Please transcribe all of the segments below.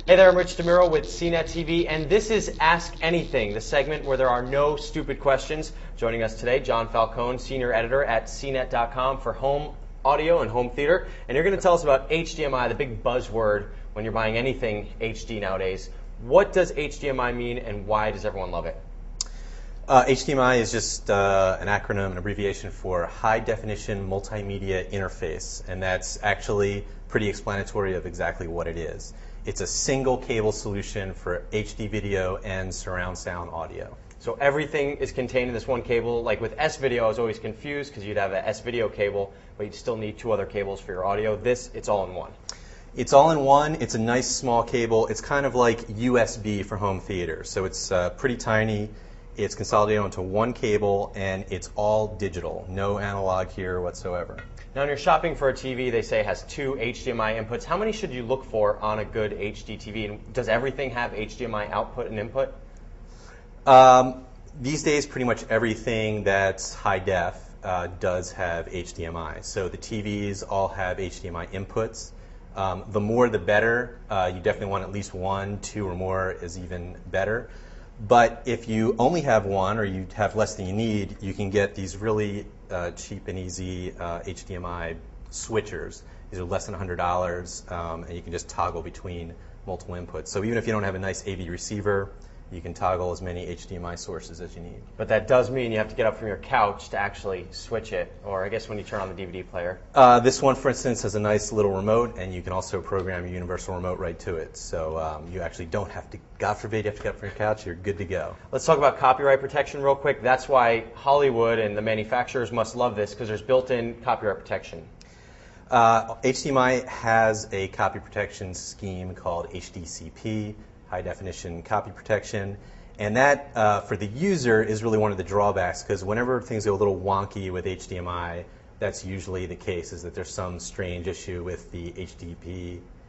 Hey there, I'm Rich DeMuro with CNET TV, and this is Ask Anything, the segment where there are no stupid questions. Joining us today, John Falcone, Senior Editor at CNET.com for home audio and home theater. And you're going to tell us about HDMI, the big buzzword when you're buying anything HD nowadays. What does HDMI mean, and why does everyone love it? HDMI is just an acronym, an abbreviation for High Definition Multimedia Interface, and that's actually pretty explanatory of exactly what it is. It's a single cable solution for HD video and surround sound audio. So everything is contained in this one cable. Like with S-Video, I was always confused because you'd have an S-Video cable, but you'd still need two other cables for your audio. This, it's all in one. It's all in one. It's a nice small cable. It's kind of like USB for home theater. So it's pretty tiny. It's consolidated onto one cable, and it's all digital. No analog here whatsoever. Now, when you're shopping for a TV, they say it has two HDMI inputs. How many should you look for on a good HD TV? And does everything have HDMI output and input? These days, pretty much everything that's high def does have HDMI. So the TVs all have HDMI inputs. The more the better. You definitely want at least one, two or more is even better. But if you only have one or you have less than you need, you can get these really cheap and easy HDMI switchers. These are less than $100, and you can just toggle between multiple inputs. So even if you don't have a nice AV receiver, you can toggle as many HDMI sources as you need. But that does mean you have to get up from your couch to actually switch it, or I guess when you turn on the DVD player. This one, for instance, has a nice little remote, and you can also program your universal remote right to it. So you actually don't have to, God forbid, you have to get up from your couch. You're good to go. Let's talk about copyright protection real quick. That's why Hollywood and the manufacturers must love this, because there's built-in copyright protection. HDMI has a copy protection scheme called HDCP, High Definition Copy Protection, and that for the user is really one of the drawbacks, because whenever things go a little wonky with HDMI, that's usually the case, is that there's some strange issue with the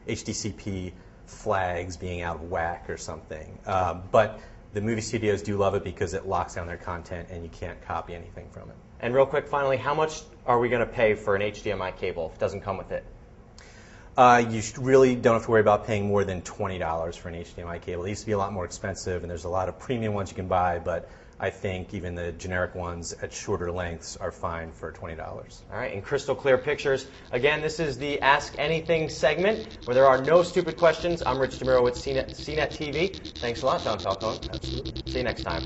HDCP flags being out of whack or something. But the movie studios do love it because it locks down their content and you can't copy anything from it. And real quick, finally, how much are we going to pay for an HDMI cable if it doesn't come with it? You really don't have to worry about paying more than $20 for an HDMI cable. It used to be a lot more expensive, and there's a lot of premium ones you can buy, but I think even the generic ones at shorter lengths are fine for $20. All right, and crystal clear pictures. Again, this is the Ask Anything segment where there are no stupid questions. I'm Rich DeMuro with CNET TV. Thanks a lot, John Falcone. Absolutely. See you next time.